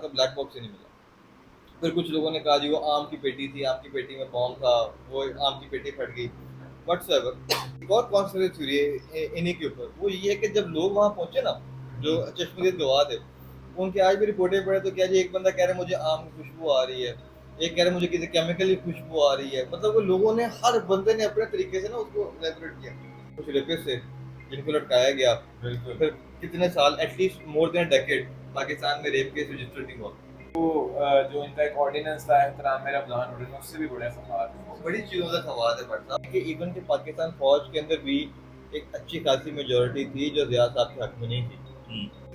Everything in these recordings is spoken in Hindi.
का ब्लैक बॉक्स ही नहीं मिला। फिर कुछ लोगों ने कहा जी वो आम की पेटी थी, आम की पेटी में बॉम्ब था, वो आम की पेटी फट गई, व्हाट्सएवर। एक और कॉन्स्पिरेसी थ्योरी है इन्हीं के ऊपर, वो ये है कि जब लोग वहाँ पहुंचे ना, जो चश्मदीद गवाह थे, उनके आज भी रिपोर्टें पढ़े तो क्या जी, एक बंदा कह रहा है मुझे आम की खुशबू आ रही है, एक कह रहा है मुझे किसी केमिकल की खुशबू आ रही है। मतलब वो लोगों ने, हर बंदे ने अपने तरीके से ना उसको एलेबोरेट किया। कुछ रेपिस्ट थे जिनको लटकाया गया, बिल्कुल। फिर कितने साल, at least more than decade Pakistan में रेप केस रजिस्टर नहीं हुआ। जो इनका एक ऑर्डिनेंस था एहतराम में रमजान ऑर्डिनेंस, उससे भी बड़े फवाद हैं। बड़ी चीज़ों का सवाल है भाई साहब कि इवन के पाकिस्तान फौज के अंदर भी एक अच्छी खासी मेजोरिटी थी जो ज़िया साहब के हक में नहीं थी।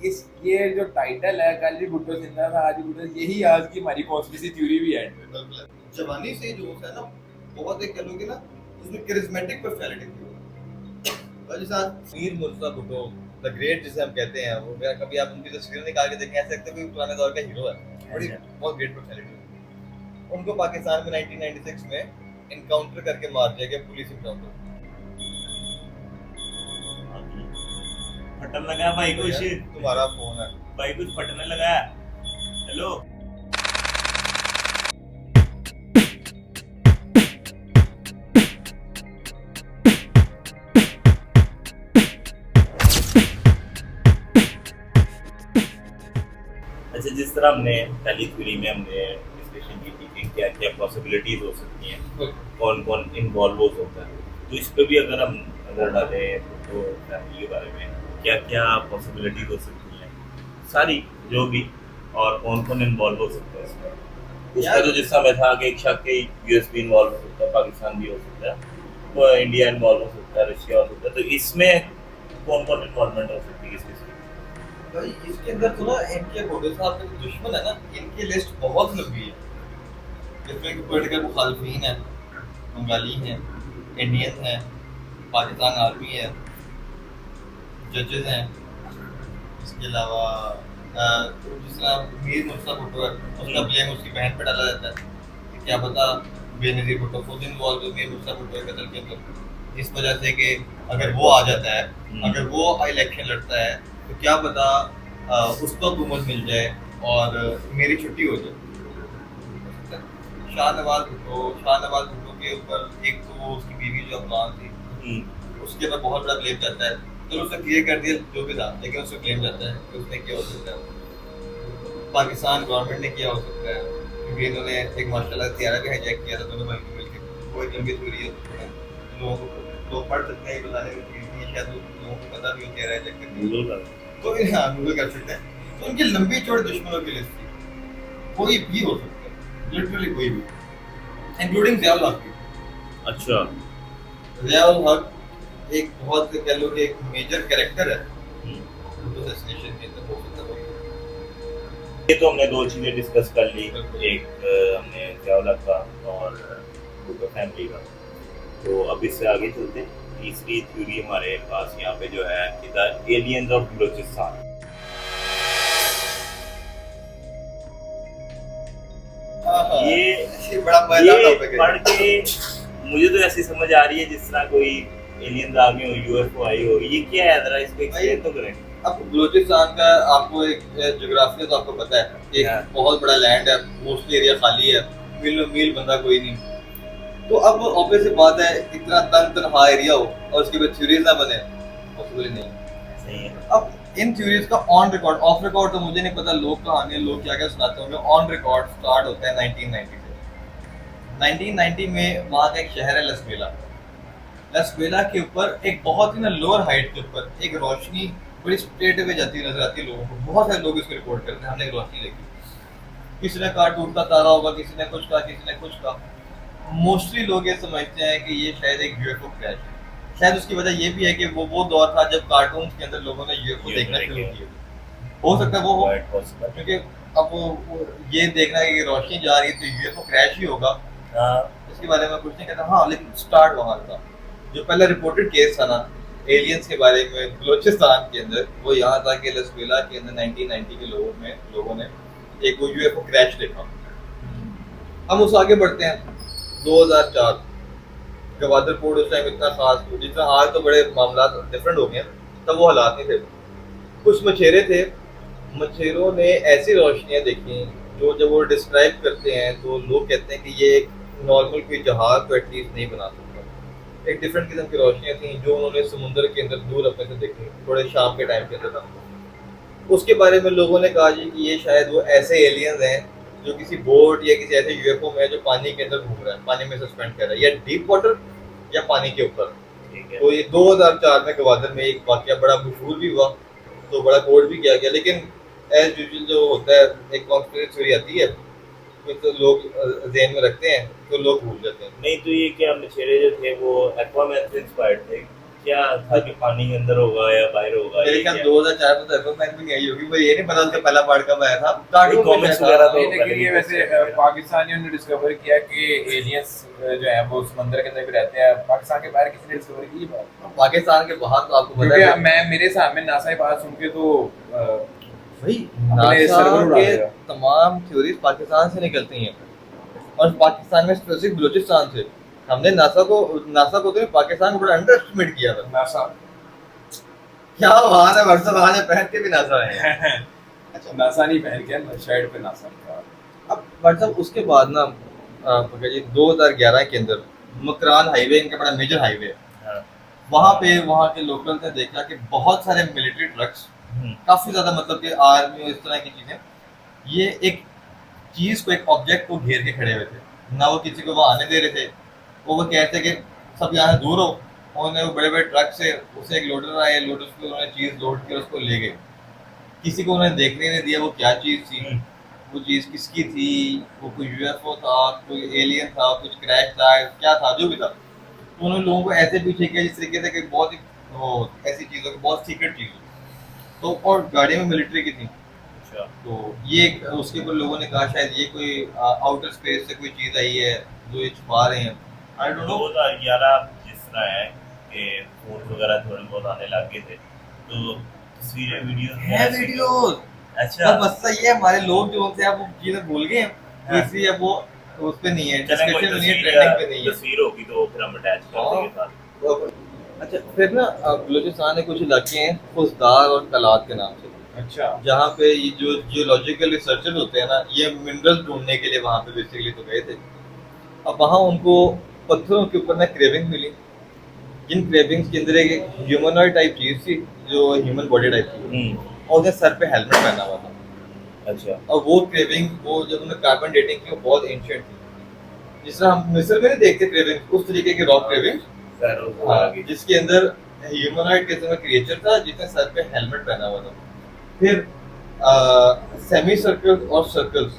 इस ये जो टाइटल है, कल भी भुट्टो जिंदा था, आज भी भुट्टो, यही आज की हमारी कॉन्स्पिरेसी थ्योरी भी है। जवानी से जो है ना, बहुत एक कह लोगे ना, उसमें करिश्मेटिक पर्सनालिटी थी। और जैसा मीर मुर्तज़ा भुट्टो द ग्रेट जिसे हम कहते हैं, वो कभी आप उनकी तस्वीर निकाल के देखें, ऐसे लगता है कोई पुराने दौर का हीरो है, बड़ी बहुत ग्रेट पर्सनालिटी। उनको पाकिस्तान में 1996 में इनकाउंटर करके मार दिया गया, पुलिस इनकाउंटर। फटन लगा भाई कुछ, तुम्हारा फोन है भाई कुछ फटने लगा। हेलो अच्छा, जिस तरह हमने पहली थ्योरी में हमने डिस्कशन की थी कि क्या क्या पॉसिबिलिटीज हो सकती हैं, कौन कौन इन्वॉल्व हो सकता है, तो इस पे भी अगर हम नजर डालें तो फैमिली के बारे में क्या क्या पॉसिबिलिटीज हो सकती हैं, सारी जो भी, और कौन कौन इन्वॉल्व हो सकता है इसमें। उसका तो जिस समय था कि एक शक के यूएस भी इन्वॉल्व हो सकता है, पाकिस्तान भी हो सकता है, तो इंडिया इन्वॉल्व हो सकता है, रशिया हो सकता है, तो इसमें कौन कौन इन्वॉल्वमेंट हो सकती है किस किस की? भाई इसके अंदर तो ना, इनके भुट्टो साहब के दुश्मन है ना, इनकी लिस्ट बहुत लंबी है। जिसमें पॉलिटिकल मुखालफिन है, बंगाली हैं, इंडियन हैं, पाकिस्तान आर्मी है, जजेस हैं, इसके अलावा जिस तरह मीर मुर्तज़ा भुट्टो है, उसका ब्लेम उसकी बहन पर डाला जाता है कि क्या पता बेनज़ीर भुट्टो खुद इन्वॉल्व हो मीर मुर्तज़ा भुट्टो के कत्ल के अंदर, इस वजह से कि अगर वो आ जाता है, अगर वो इलेक्शन लड़ता है, तो क्या पता उसको हुकूमत मिल जाए और मेरी छुट्टी हो जाए। शाहनवाज भुट्टो के ऊपर एक तो वो उसकी बीवी जो अफगान थी, उसके ऊपर बहुत बड़ा ब्लेम जाता है। तो उसने क्लियर कर दिया जो भी था, लेकिन उससे क्लेम जाता है कि उसने किया हो सकता है, पाकिस्तान गवर्नमेंट ने किया हो सकता है, क्योंकि इन्होंने एक माशाल्लाह हथियारा भी हाईजैक किया था दोनों भाई मिलकर। वो एक लंबी थ्योरी है, लोग पढ़ सकते हैं, बताने की शायद लोगों को पता भी होती है हाईजैक करनी, तो हाँ गूगल कर सकते हैं। तो उनकी लंबी चौड़ी दुश्मनों की लिस्ट थी, कोई भी हो सकता है, लिटरली कोई भी, इंक्लूडिंग ज़ियाउल हक भी। अच्छा, ज़ियाउल हक एक बहुत कह लो कि एक मेजर कैरेक्टर है असोसिएशन के अंदर, हो सकता है। ये तो हमने दो चीजें डिस्कस कर ली, एक हमने ज़ियाउल हक का और भुट्टो फैमिली का, तो अब इससे आगे चलते हैं। तीसरी थ्योरी हमारे पास यहाँ पे जो है कि द एलियंस ऑफ बलूचिस्तान। ये बड़ा मजेदार टॉपिक है। पढ़ के मुझे तो ऐसी समझ आ रही है जिस तरह कोई एलियंस आ गए हो, यूएफओ आई हो, ये क्या है, जरा इसको एक्सप्लेन तो करें। अब बलूचिस्तान का आपको एक ज्योग्राफिया तो आपको पता है, एक बहुत बड़ा लैंड है, मोस्टली एरिया खाली है, मीलों मील बंदा कोई नहीं। तो अब ऑब्वियस सी बात है, इतना तनहा एरिया हो और उसके बाद थ्योरीज ना बने, पॉसिबल नहीं। सही है। अब इन थ्योरीज का ऑन रिकॉर्ड, ऑफ रिकॉर्ड तो मुझे नहीं पता, लोग कहानी लोग क्या क्या सुनाते होंगे, ऑन रिकॉर्ड स्टार्ट होता है 1990 से। 1990 में वहाँ का एक शहर है लसबेला। लसबेला के ऊपर एक बहुत ही ना लोअर हाइट के ऊपर एक रोशनी बड़ी स्ट्रेट वे जाती नजर आती है लोगों को। बहुत सारे लोग इसको रिपोर्ट करते हैं, हमने एक रोशनी देखी। किसी ने कहा टूटता तारा होगा, किसी ने कुछ कहा, किसी ने कुछ कहा। मोस्टली लोग ये समझते हैं कि ये शायद एक यूएफओ क्रैश है। शायद उसकी वजह ये भी है कि वो दौर था जब कार्टून के अंदर लोगों ने यूएफओ देखना शुरू किया। हो सकता है वो हो, क्योंकि अब वो ये देखना है कि रोशनी जा रही है तो यूएफओ क्रैश ही होगा। इसके बारे में कुछ नहीं कहता, हाँ, लेकिन स्टार्ट वहाँ था। जो पहला रिपोर्टेड केस था ना एलियंस के बारे में बलूचिस्तान के अंदर, वो यहाँ था कि लसबेला के अंदर 1990 के लोगों ने एक वो यूएफओ क्रैश देखा। हम उस आगे बढ़ते हैं 2004। गवादर पोर्ट उस टाइम इतना खास, जितना आज तो बड़े मामला डिफरेंट हो गए हैं, तब वो हालात नहीं थे। कुछ मछेरे थे, मच्छरों ने ऐसी रोशनियां देखी जो जब वो डिस्क्राइब करते हैं तो लोग कहते हैं कि ये एक नॉर्मल कोई जहाज तो एटलीस्ट नहीं बना सकता। एक डिफरेंट किस्म की रोशनियां थी जो उन्होंने समुद्र के अंदर दूर अपने से देखी, थोड़े शाम के टाइम के अंदर था। उसके बारे में लोगों ने कहा जी कि ये शायद वो ऐसे एलियंस हैं जो किसी बोट या किसी ऐसे यूएफओ में है जो पानी के अंदर घूम रहा है, पानी में सस्पेंड कर रहा है, या डीप वाटर या पानी के ऊपर। ठीक है। तो ये 2004 में गवादर में एक वाकया बड़ा मशहूर भी हुआ, तो बड़ा कोर्ट भी किया गया, लेकिन एज यूजुअल जो होता है एक कॉन्स्पिरेसी थ्योरी आती है कुछ तो लोग ज़हन में रखते हैं तो लोग भूल जाते हैं। नहीं तो ये क्या मछेरे जो थे वो एक्वामैन से इंस्पायर्ड थे क्या था कि पानी के अंदर होगा या बाहर होगा? मेरे ये ख्याल क्या? 2004 में तो एक्वामैन भी नहीं आई होगी, मुझे ये नहीं पता उसका पहला पार्ट कब आया था। कार्टून में कॉमिक्स शायद वगैरह था। तो नहीं, लेकिन ये वैसे पाकिस्तानियों ने डिस्कवर किया कि एलियंस जो है वो समंदर के अंदर भी रहते हैं। पाकिस्तान के बाहर किसी ने डिस्कवर की ये बात? पाकिस्तान के बाहर तो आपको पता क्योंकि है मैं मेरे सामने नासा की बात सुन के तो भाई अपने नासा सर्वर उड़ा के दिया। तमाम थ्योरीज पाकिस्तान से निकलती हैं और पाकिस्तान में स्पेसिफिक बलूचिस्तान से। हमने नासा को तो नहीं, पाकिस्तान को बड़ा अंडर एस्टिमेट किया था। नासा क्या बात है, व्हाट्सएप आज पहन के भी नासा है। अच्छा नासा नहीं पहन के शर्ट पे नासा लिखा। अब व्हाट्सएप उसके बाद ना पकड़ जी 2011 के अंदर मकरान हाईवे इनका बड़ा मेजर हाईवे है, हाँ। वहाँ पे वहाँ के लोकल ने देखा कि बहुत सारे मिलिट्री ट्रक्स, काफी ज्यादा मतलब कि आर्मी और इस तरह की चीजें, ये एक चीज को, एक ऑब्जेक्ट को घेर के खड़े हुए थे, ना वो किसी को वहाँ आने दे रहे थे। वो कहते कि सब यहाँ से दूर हो, उन्होंने वो बड़े बड़े ट्रक से उसे एक लोडर आए, लोडर पे उन्होंने चीज लोड कर उसको ले गए। किसी को उन्होंने देखने नहीं दिया वो क्या चीज थी, वो चीज किसकी थी, वो कोई यूएफओ था, कोई एलियन था, कुछ क्रैश था, क्या था, जो भी था। तो उन्होंने लोगों को ऐसे पीछे किया जिस तरीके से कि बहुत ही ऐसी चीजों की बहुत सीक्रेट चीज हो। तो और गाड़ी में मिलिट्री की थी। अच्छा। तो ये उसके ऊपर लोगों ने कहा शायद ये कोई आउटर स्पेस से कोई चीज आई है जो ये छुपा रहे हैं। I don't know. 2011 जिस तरह है कि फोन वगैरह थोड़े बहुत आने लग गए थे तो तस्वीरें वीडियो अच्छा तो बस ये हमारे लोग जो होते हैं वो चीजें भूल गए हैं, हाँ। इसलिए अब वो उस पे नहीं है, चलें कोई डिस्कशन में नहीं है, तस्वीर ट्रेंडिंग पे नहीं है। तस्वीर होगी तो फिर हम अटैच कर देंगे साथ। अच्छा फिर ना बलूचिस्तान में कुछ इलाके हैं खुशदार और कलात के नाम से, अच्छा जहाँ पे ये जो जियोलॉजिकल रिसर्चर होते हैं ना, ये मिनरल ढूंढने के लिए वहाँ पे बेसिकली तो गए थे। अब वहाँ उनको पत्थरों के ऊपर ना क्रेविंग मिली, जिन क्रेविंग्स के अंदर एक ह्यूमनॉइड टाइप चीज थी जो ह्यूमन बॉडी टाइप थी, और उसने सर पे हेलमेट पहना हुआ था। अच्छा। और वो क्रेविंग, वो जब उन्होंने कार्बन डेटिंग की, वो बहुत एंशिएंट थी। जिस तरह हम मिस्र में नहीं देखते क्रेविंग, उस तरीके की रॉक क्रेविंग, जिसके अंदर ह्यूमनॉइड किस्म का क्रिएचर था जिसने सर पे हेलमेट पहना हुआ था। फिर सेमी सर्कल्स और सर्कल्स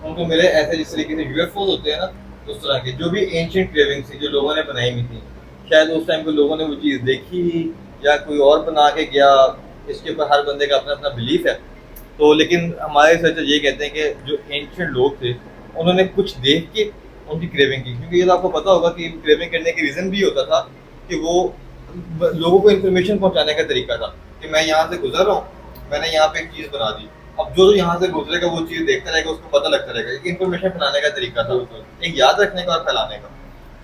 उनको मिले ऐसे जिस तरीके से यूएफओ होते हैं ना, उस तरह के, जो भी एंशिएंट क्रेविंग्स थी जो लोगों ने बनाई हुई थी। शायद उस टाइम पे लोगों ने वो चीज़ देखी या कोई और बना के गया, इसके ऊपर हर बंदे का अपना अपना बिलीफ है। तो लेकिन हमारे रिसर्चर ये कहते हैं कि जो एंशिएंट लोग थे उन्होंने कुछ देख के उनकी क्रेविंग की, क्योंकि ये तो आपको पता होगा कि क्रेविंग करने की रीज़न भी होता था कि वो लोगों को इन्फॉर्मेशन पहुंचाने का तरीका था कि मैं यहाँ से गुजर रहा हूँ, मैंने यहाँ पे एक चीज़ बना दी। अब जो यहाँ से गुजरेगा वो चीज़ देखता रहेगा, उसको पता लगता रहेगा। एक इन्फॉर्मेशन फैलाने का तरीका था, एक याद रखने का और फैलाने का।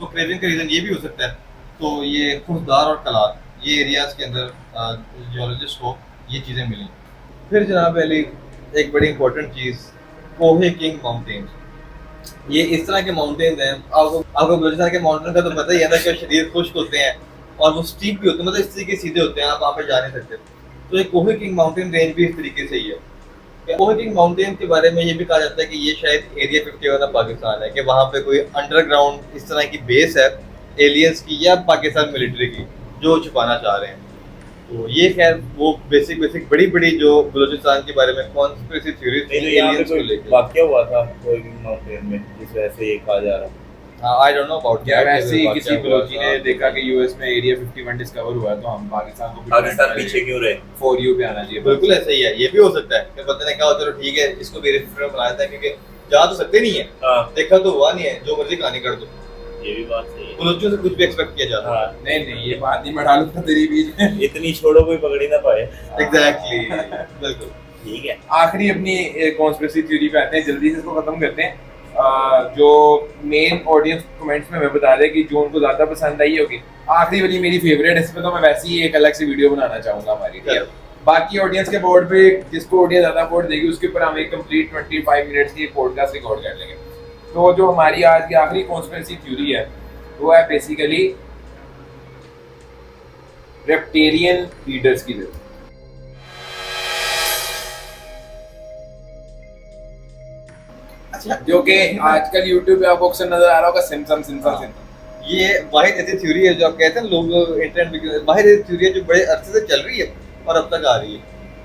तो क्रेविंग का रीज़न ये भी हो सकता है। तो ये खुशदार और कलात, ये एरियाज़ के अंदर जियोलॉजिस्ट को ये चीज़ें मिली। फिर जनाब अली एक बड़ी इंपॉर्टेंट चीज़, कोहे किंग माउंटेन्स। ये इस तरह के माउंटेन्स हैं, आपको बलूचिस्तान के माउंटेन का तो पता ही है ना कि शरीर खुश्क होते हैं और वो स्टीप भी होते हैं, मतलब इस तरीके सीधे होते हैं, आप वहाँ पे जा नहीं सकते। तो ये कोहे किंग माउंटेन रेंज भी इस तरीके से ही है। कोहे किंग माउंटेन के बारे में ये भी कहा जाता है कि ये शायद एरिया 51 ऑफ पाकिस्तान है, कि वहाँ पे कोई अंडरग्राउंड इस तरह की बेस है एलियंस की या पाकिस्तान मिलिट्री की जो छुपाना चाह रहे हैं। तो ये खैर वो बेसिक बड़ी बड़ी जो बलूचिस्तान के बारे में कॉन्स्पिरेसी थ्योरीज थी एलियंस को लेकर। वाकया हुआ था कोई माउंटेन में जिस वजह से ये कहा जा रहा है। आई डोंट नो अबाउट क्या वैसे ही किसी बलूची ने देखा कि यूएस में एरिया 51 डिस्कवर हुआ है, तो हम पाकिस्तान पीछे क्यों रहे? फॉर यू पे आना चाहिए। बिल्कुल ऐसा ही है, ये भी हो सकता है कि बंदे ने कहा चलो ठीक है इसको भी रेफरेंस बनाया था, क्योंकि जा तो सकते नहीं है, देखा तो हुआ नहीं है, जो मर्जी कहानी कर दो। ये भी बात सही है, बलूचियों से कुछ भी एक्सपेक्ट किया जाता है। नहीं ये बात नहीं मैं डालूंगा तेरी बीच में। इतनी छोड़ो कोई पकड़ ही ना पाए। एग्जैक्टली बिल्कुल ठीक है। आखिरी अपनी कॉन्स्पिरेसी थ्योरी पे आते हैं, जल्दी से इसको खत्म करते हैं। जो मेन ऑडियंस कमेंट्स में हमें बता दें कि जो उनको ज्यादा पसंद आई होगी। आखिरी वाली मेरी फेवरेट है, इस पे तो मैं वैसे ही एक अलग से वीडियो बनाना चाहूंगा हमारी। बाकी ऑडियंस के बोर्ड पे जिसको ऑडियंस ज़्यादा बोर्ड देगी उसके ऊपर हम एक कंप्लीट 25 मिनट्स की एक पॉडकास्ट रिकॉर्ड कर लेंगे। तो जो हमारी आज की आखिरी कॉन्स्पिरेसी थ्योरी है वो है बेसिकली रेप्टेलियन लीडर्स की तरफ। अच्छा, जो कि आजकल यूट्यूब पे आपको अक्सर नजर आ रहा होगा सिम्पसन। ये वाहिद ऐसी थ्योरी है जो आप कहते हैं लोग इंटरनेट पे, वाहिद ऐसी थ्योरी है जो बड़े अरसे से चल रही है और अब तक आ रही है।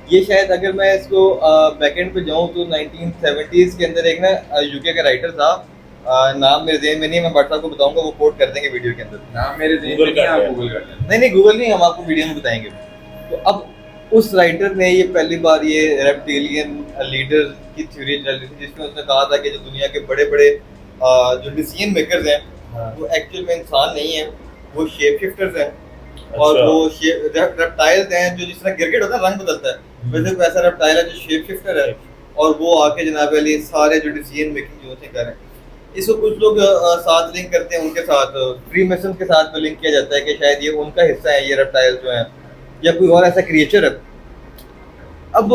ये शायद अगर मैं इसको बैकएंड पे जाऊं तो 1970s के अंदर एक ना यूके का राइटर था, नाम मेरे ज़हन में नहीं है, मैं व्हाट्सएप को बताऊंगा, वो कोट कर देंगे वीडियो के अंदर। नाम मेरे ज़हन में नहीं है, आप गूगल कर लें। नहीं गूगल नहीं, हम आपको वीडियो में बताएंगे। तो अब उस राइटर ने ये पहली बार ये रेप्टेलियन लीडर की थ्योरी चल रही थी, जिसमें उसने कहा था कि जो दुनिया के बड़े बड़े जो डिसीजन मेकर्स हैं वो एक्चुअल में इंसान नहीं है, वो शेप शिफ्टर्स हैं। और वो रेप्टाइल्स हैं जो जिस तरह गिरगिट होता है रंग बदलता है, वैसे कोई ऐसा रेप्टाइल है जो शेप शिफ्टर है और वो आके जनाब वाली सारे जो डिसीजन मेकिंग जो होते हैं करें। इसको कुछ लोग साथ लिंक करते हैं, उनके साथ फ्रीमेसन के साथ में लिंक किया जाता है कि शायद ये उनका हिस्सा है, ये रेप्टाइल्स जो हैं, या कोई और ऐसा क्रिएचर है। अब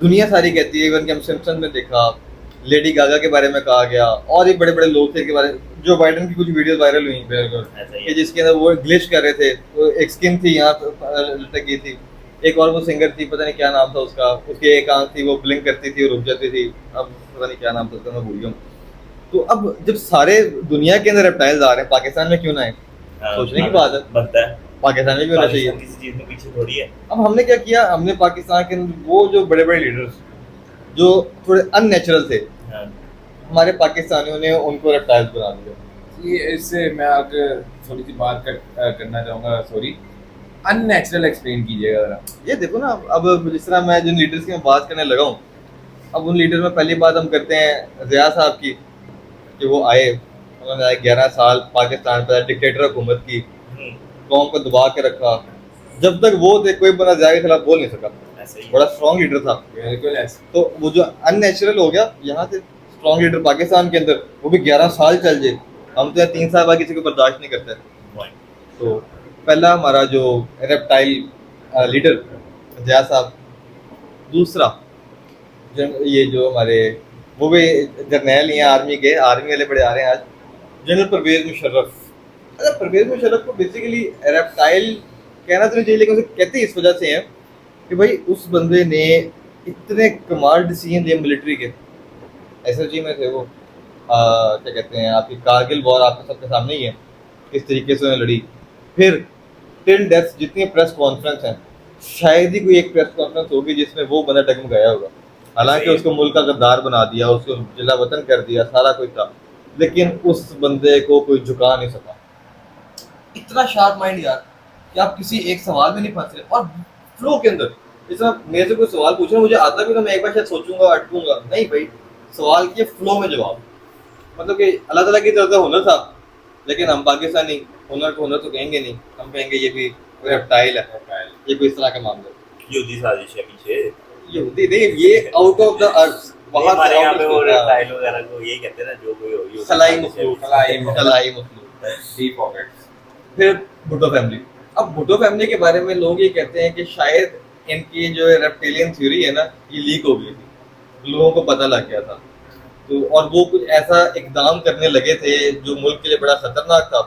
दुनिया सारी कहती है, इवन कि हम सिम्पसन में देखा, लेडी गागा के बारे में कहा गया, और भी बड़े बड़े लोग थे के बारे में, जो बाइडन की कुछ वीडियोस वायरल हुई कि जिसके अंदर वो ग्लिच कर रहे थे, तो एक स्किन थी यहाँ लटक गई थी, एक और वो सिंगर थी, पता नहीं क्या नाम था उसका, उसकी एक आंख थी वो ब्लिंक करती थी और रुक जाती थी, अब पता नहीं क्या नाम था उसका, मैं भूल गया हूँ। तो अब जब सारे दुनिया के अंदर रेप्टाइल्स आ रहे हैं, पाकिस्तान में क्यों ना है? सोचने की बात है, बनता है पाकिस्तान में भी होना चाहिए। किसी चीज में पीछे थोड़ी है। अब हमने क्या किया, हमने पाकिस्तान के अंदर वो जो बड़े बड़े लीडर्स जो थोड़े अननेचुरल थे, हाँ। हमारे पाकिस्तानियों ने उनको रेप्टाइल्स बना दिया। ये इससे मैं आगे थोड़ी सी बात करना चाहूँगा, सॉरी, अननेचुरल एक्सप्लेन कीजिएगा जरा। ये देखो ना, अब जिस तरह मैं जिन लीडर्स की मैं बात करने लगा हूँ, अब उन लीडर में पहली बात हम करते हैं ज़िया साहब की, कि वो आए, उन्होंने 11 साल पाकिस्तान पर डिक्टेटर हुकूमत की, कौम को दबा के रखा। जब तक वो थे कोई बंदा ज़िया के खिलाफ बोल नहीं सका, बड़ा स्ट्रॉन्ग लीडर था। बिल्कुल ऐसे। तो वो जो अननेचुरल हो गया, यहाँ से स्ट्रॉन्ग लीडर पाकिस्तान के अंदर, वो भी 11 साल चल जाए, हम तो 3 साल बाद किसी को बर्दाश्त नहीं करते। तो पहला हमारा जो रेप्टाइल लीडर ज़िया साहब, दूसरा ये जो हमारे वो भी जर्नैल ही हैं आर्मी के, आर्मी वाले बड़े आ रहे हैं आज, जनरल परवेज मुशर्रफ। अच्छा, परवेज मुशर्रफ को बेसिकली रेप्टाइल कहना तो नहीं चाहिए, लेकिन उसे कहते ही इस वजह से हैं कि भाई उस बंदे ने इतने कमाल डिसीजन दिए मिलिट्री के। एसएसजी में थे वो, क्या कहते हैं, आपकी कारगिल वॉर आपके सबके सामने ही है, किस तरीके से उन्हें लड़ी। फिर टिल डेथ जितनी प्रेस कॉन्फ्रेंस हैं, शायद ही कोई एक प्रेस कॉन्फ्रेंस होगी जिसमें वो बंदा डगमगाया होगा। हालांकि उसको मुल्क का गद्दार बना दिया, उसको जिला वतन कर दिया, सारा कुछ था, लेकिन उस बंदे को कोई झुका नहीं सका। इतना शार्प माइंड यार कि आप किसी एक सवाल में नहीं फंस रहे, और फ्लो के अंदर। जैसे मेरे से कोई सवाल पूछ रहे मुझे आता भी तो मैं एक बार शायद सोचूंगा, अटकूंगा नहीं भाई, सवाल के फ्लो में जवाब। मतलब कि अल्लाह ताला की तरफ से हुनर था, लेकिन हम पाकिस्तानी हुनर को हुनर तो कहेंगे नहीं, हम कहेंगे ये भी रेप्टाइल है, ये कोई इस तरह का मामला है। यहूदी साजिश है पीछे, यहूदी नहीं, ये आउट ऑफ द अर्थ, वहां हमारे यहाँ पे वो रेप्टाइल वगैरह को यही कहते हैं ना, जो कोई हो खलाई मखलूक, खलाई मखलूक, डीप पॉकेट्स। फिर भुट्टो फैमिली। अब भुट्टो फैमिली के बारे में लोग ये कहते हैं कि शायद इनकी जो रेप्टेलियन थ्योरी है ना, ये लीक हो गई थी, लोगों को पता लग गया था, तो और वो कुछ ऐसा इकदाम करने लगे थे जो मुल्क के लिए बड़ा खतरनाक था,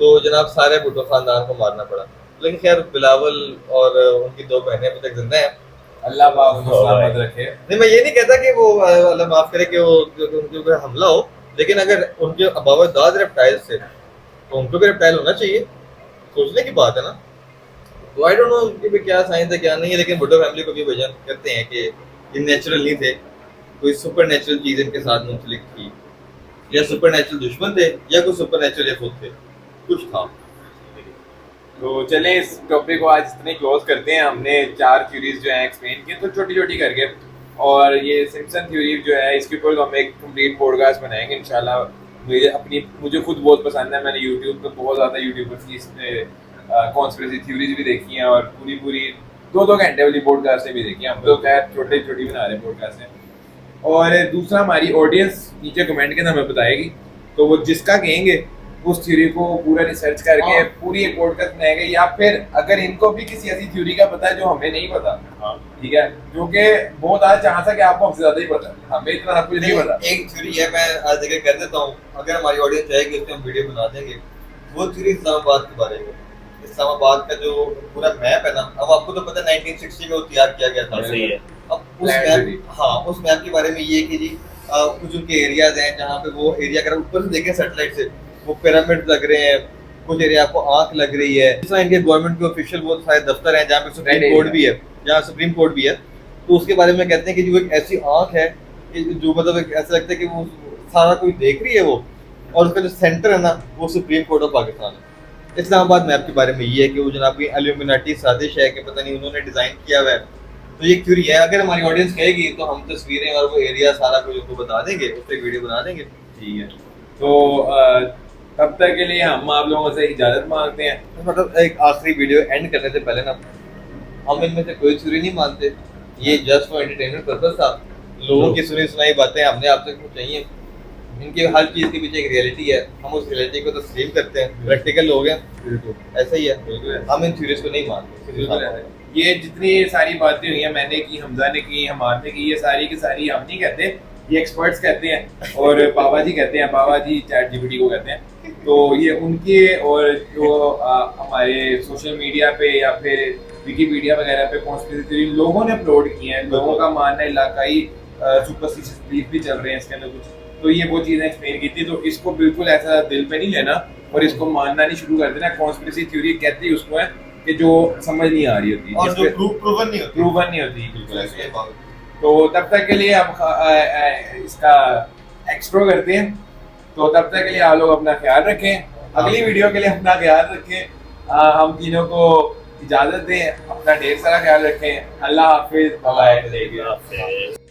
तो जनाब सारे भुट्टो खानदान को मारना पड़ा। लेकिन खैर बिलावल और उनकी 2 बहनें अभी तक जिंदा हैं, अल्लाह पाक उनको सलामत रखे। नहीं, मैं ये नहीं कहता कि वो अल्लाह माफ करे कि वो उनके ऊपर हमला हो, लेकिन अगर उनके बाबा-दाद रेप्टाइल्स थे तो उनको भी रेप्टाइल होना चाहिए, सोचने की बात है ना। तो आई डोंट नो उनके पे क्या साइंस है क्या नहीं है, लेकिन भुट्टो फैमिली को भी वजन करते हैं कि ये नेचुरल नहीं थे, कोई सुपर नेचुरल चीज़ इनके साथ मुंसलिक थी, या सुपर नेचुरल दुश्मन थे, या कोई सुपर नेचुरल ये खुद थे, कुछ था। तो चलें इस टॉपिक को आज इतने क्लोज करते हैं। हमने 4 थ्योरीज जो हैं एक्सप्लेन की, तो छोटी छोटी करके, और ये सिम्पसन थ्योरी जो है इसके ऊपर हम एक कंप्लीट पॉडकास्ट बनाएंगे इंशाल्लाह। मुझे खुद बहुत पसंद है, मैंने यूट्यूब पे बहुत ज़्यादा यूट्यूबर्स की इसमें कॉन्स्पिरेसी थ्योरीज भी देखी हैं, और पूरी 2-2 घंटे वाली पॉडकास्टें भी देखी हैं। हम तो खैर छोटी बना रहे हैं पॉडकास्टें। और दूसरा, हमारी ऑडियंस नीचे कमेंट के अंदर हमें बताएगी, तो वो जिसका कहेंगे उस थ्योरी को पूरा रिसर्च करके हाँ। पूरी एक पॉडकास्ट बनाएंगे, या फिर अगर इनको भी किसी ऐसी थ्योरी का पता है जो हमें नहीं पता, हाँ ठीक है, जो कि बहुत आज चांस है कि आपको हमसे ज्यादा ही पता है, हमें इतना सब कुछ नहीं पता। एक थ्योरी है, मैं आज देखिए कर देता हूँ, अगर हमारी ऑडियंस चाहेगी उसमें हम वीडियो बना देंगे। वो थ्योरी इस्लामाबाद के बारे में, इस्लामाबाद का जो पूरा मैप है ना, अब आपको तो पता है 1960 में वो तैयार किया गया था। सही है। अब उस Land मैप, theory। हाँ उस मैप के बारे में ये है कि जी कुछ उनके एरियाज हैं जहाँ पे वो एरिया अगर ऊपर से देखें सैटेलाइट से, वो पिरामिड लग रहे हैं, कुछ एरिया आपको आंख लग रही है। इस तरह इनके गवर्नमेंट के ऑफिशियल बहुत सारे दफ्तर हैं जहाँ पे सुप्रीम Red कोर्ट area। भी है, जहाँ सुप्रीम कोर्ट भी है। तो उसके बारे में कहते हैं कि जो एक ऐसी आंख है कि जो मतलब एक ऐसा लगता है कि वो सारा कोई देख रही है वो, और उसका जो सेंटर है ना वो सुप्रीम कोर्ट ऑफ पाकिस्तान है। इस्लामाबाद मैप के बारे में ये है कि वो जनाब की एल्यूमिनाटी साजिश है कि पता नहीं उन्होंने डिजाइन किया हुआ है। तो ये थ्योरी है, अगर हमारी ऑडियंस कहेगी तो हम तस्वीरें और वो एरिया सारा कुछ उनको बता देंगे, उस पर वीडियो बना देंगे। ठीक है, तो तब तक के लिए हम आप लोगों से इजाजत मांगते हैं। मतलब एक आखिरी वीडियो एंड करने से पहले ना, हम इनमें से कोई थ्योरी नहीं मानते, ये जस्ट फॉर एंटरटेनमेंट पर्पस था। लोगों की सुनी सुनाई बातें हमने आपसे कुछ चाहिए, इनके हर चीज़ के पीछे एक रियलिटी है, हम उस रियलिटी को तस्लीम करते हैं, प्रैक्टिकल लोग हैं, बिल्कुल ऐसा ही है। बिल्कुल ऐसा। हम इन थ्योरीज को नहीं मानते। बिल्कुल ऐसा है। ये जितनी सारी बातें हुई हैं, मैंने की, हमजा ने की, हमार ने की, ये सारी की सारी हम नहीं कहते, ये एक्सपर्ट्स कहते हैं और बाबा जी कहते हैं, बाबा जी चैट जीपीटी को कहते हैं। तो ये उनके और जो हमारे सोशल मीडिया पे या फिर विकिपीडिया वगैरह पे कॉन्स्पिरेसी थ्योरी लोगों ने अपलोड की हैं, लोगों का मानना है, इलाकाई सुपरस्टिशियस बिलीफ भी चल रहे हैं इसके अंदर कुछ, तो ये वो चीज़ें एक्सप्लेन की थी। तो इसको बिल्कुल ऐसा दिल पे नहीं लेना और इसको मानना नहीं शुरू कर देना। कॉन्स्पिरेसी थ्योरी कहती है उसको है कि जो समझ नहीं आ रही होती, और जो प्रूवन नहीं होती, प्रूवन नहीं होती, बिल्कुल ये ऐसे। बात। तो तब तक के लिए हम इसका एक्सप्लोर करते हैं। तो तब तक के लिए आप लोग अपना ख्याल रखें, अगली वीडियो के लिए अपना ख्याल रखें। हम तीनों को इजाज़त दें, अपना ढेर सारा ख्याल रखें। अल्लाह हाफिज़, बाय बाय। आपसे